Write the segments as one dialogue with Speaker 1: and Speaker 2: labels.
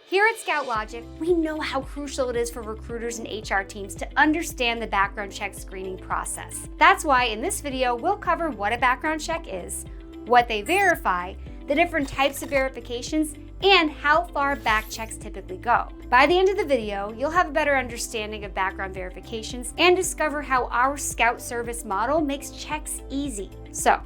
Speaker 1: Here at Scout Logic, we know how crucial it is for recruiters and HR teams to understand the background check screening process. That's why in this video, we'll cover what a background check is, what they verify, the different types of verifications, and how far back checks typically go. By the end of the video, you'll have a better understanding of background verifications and discover how our Scout service model makes checks easy. So,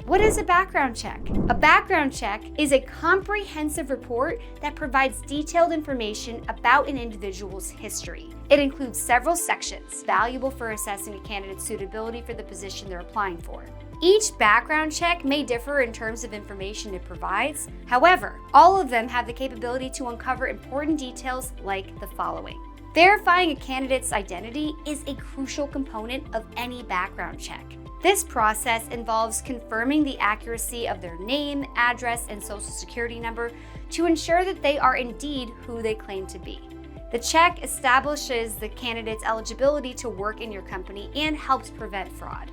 Speaker 1: what is a background check? A background check is a comprehensive report that provides detailed information about an individual's history. It includes several sections, valuable for assessing a candidate's suitability for the position they're applying for. Each background check may differ in terms of information it provides. However, all of them have the capability to uncover important details like the following. Verifying a candidate's identity is a crucial component of any background check. This process involves confirming the accuracy of their name, address, and social security number to ensure that they are indeed who they claim to be. The check establishes the candidate's eligibility to work in your company and helps prevent fraud.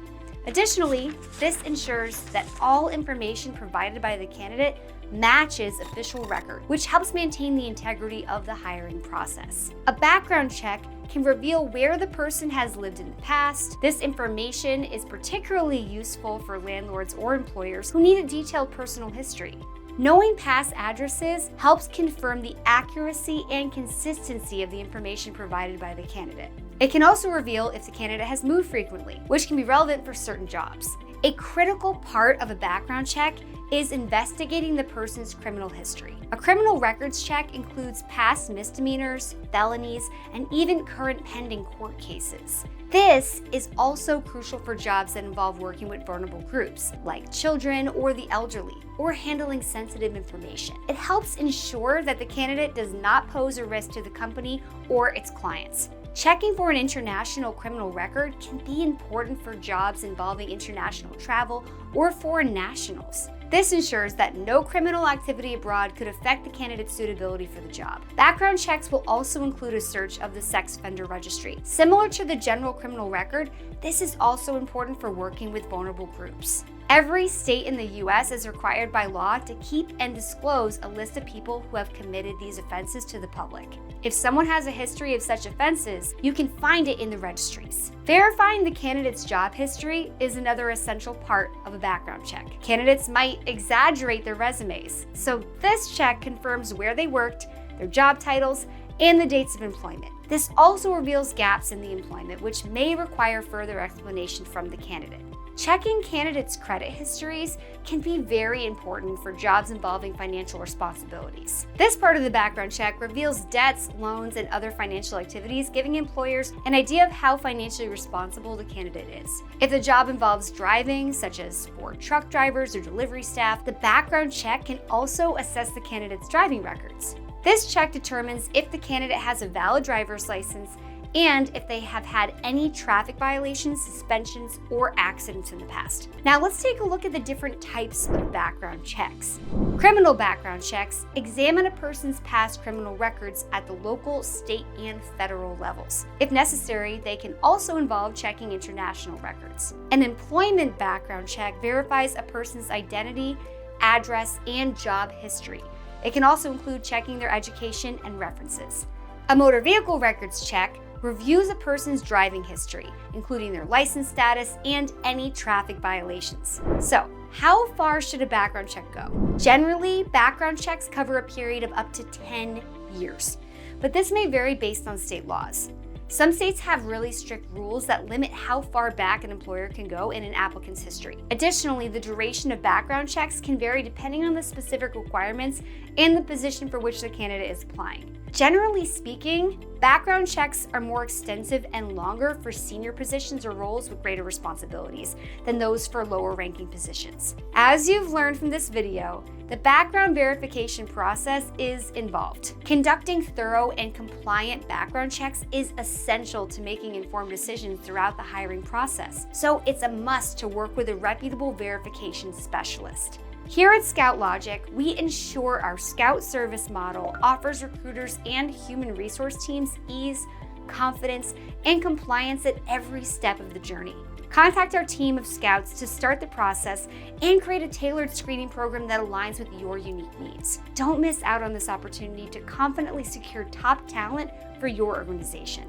Speaker 1: Additionally, this ensures that all information provided by the candidate matches official record, which helps maintain the integrity of the hiring process. A background check can reveal where the person has lived in the past. This information is particularly useful for landlords or employers who need a detailed personal history. Knowing past addresses helps confirm the accuracy and consistency of the information provided by the candidate. It can also reveal if the candidate has moved frequently, which can be relevant for certain jobs. A critical part of a background check is investigating the person's criminal history. A criminal records check includes past misdemeanors, felonies, and even current pending court cases. This is also crucial for jobs that involve working with vulnerable groups, like children or the elderly, or handling sensitive information. It helps ensure that the candidate does not pose a risk to the company or its clients. Checking for an international criminal record can be important for jobs involving international travel or foreign nationals. This ensures that no criminal activity abroad could affect the candidate's suitability for the job. Background checks will also include a search of the sex offender registry. Similar to the general criminal record, this is also important for working with vulnerable groups. Every state in the US is required by law to keep and disclose a list of people who have committed these offenses to the public. If someone has a history of such offenses, you can find it in the registries. Verifying the candidate's job history is another essential part of a background check. Candidates might exaggerate their resumes, so this check confirms where they worked, their job titles, and the dates of employment. This also reveals gaps in the employment, which may require further explanation from the candidate. Checking candidates' credit histories can be very important for jobs involving financial responsibilities. This part of the background check reveals debts, loans, and other financial activities, giving employers an idea of how financially responsible the candidate is. If the job involves driving, such as for truck drivers or delivery staff, the background check can also assess the candidate's driving records. This check determines if the candidate has a valid driver's license and if they have had any traffic violations, suspensions, or accidents in the past. Now let's take a look at the different types of background checks. Criminal background checks examine a person's past criminal records at the local, state, and federal levels. If necessary, they can also involve checking international records. An employment background check verifies a person's identity, address, and job history. It can also include checking their education and references. A motor vehicle records check reviews a person's driving history, including their license status and any traffic violations. So, how far should a background check go? Generally, background checks cover a period of up to 10 years, but this may vary based on state laws. Some states have really strict rules that limit how far back an employer can go in an applicant's history. Additionally, the duration of background checks can vary depending on the specific requirements and the position for which the candidate is applying. Generally speaking, background checks are more extensive and longer for senior positions or roles with greater responsibilities than those for lower ranking positions. As you've learned from this video, the background verification process is involved. Conducting thorough and compliant background checks is essential to making informed decisions throughout the hiring process, so it's a must to work with a reputable verification specialist. Here at Scout Logic, we ensure our Scout service model offers recruiters and human resource teams ease, confidence, and compliance at every step of the journey. Contact our team of scouts to start the process and create a tailored screening program that aligns with your unique needs. Don't miss out on this opportunity to confidently secure top talent for your organization.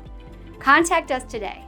Speaker 1: Contact us today.